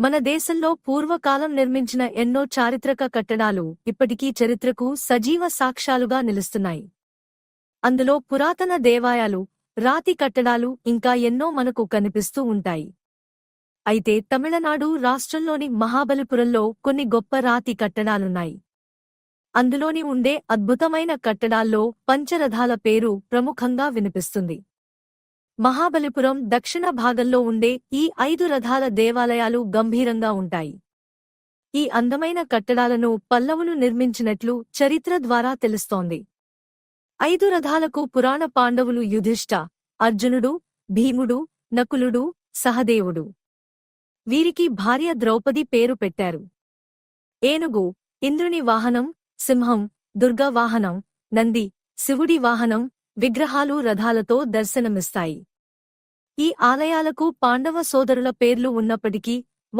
మన దేశంలో పూర్వకాలం నిర్మించిన ఎన్నో చారిత్రక కట్టడాలు ఇప్పటికీ చరిత్రకు సజీవ సాక్ష్యాలుగా నిలుస్తున్నాయి. అందులో పురాతన దేవాలయాలు, రాతి కట్టడాలు ఇంకా ఎన్నో మనకు కనిపిస్తూ ఉంటాయి. అయితే తమిళనాడు రాష్ట్రంలోని మహాబలిపురంలో కొన్ని గొప్ప రాతి కట్టడాలున్నాయి. అందులోని ఉండే అద్భుతమైన కట్టడాల్లో పంచరథాల పేరు ప్రముఖంగా వినిపిస్తుంది. మహాబలిపురం దక్షిణ భాగంలో ఉండే ఈ 5 రథాల దేవాలయాలు గంభీరంగా ఉంటాయి. ఈ అందమైన కట్టడాలను పల్లవులు నిర్మించినట్లు చరిత్ర ద్వారా తెలుస్తోంది. 5 రథాలకు పురాణ పాండవులు యుధిష్ఠ, అర్జునుడు, భీముడు, నకులుడు, సహదేవుడు. వీరికి భార్య ద్రౌపది పేరు పెట్టారు. ఏనుగు, ఇంద్రుని వాహనం, సింహం, దుర్గా వాహనం, నంది, శివుడి వాహనం, విగ్రహాలు రథాలతో దర్శనమిస్తాయి. ఈ ఆలయాలకు పాండవ సోదరుల పేర్లు ఉన్నప్పటికీ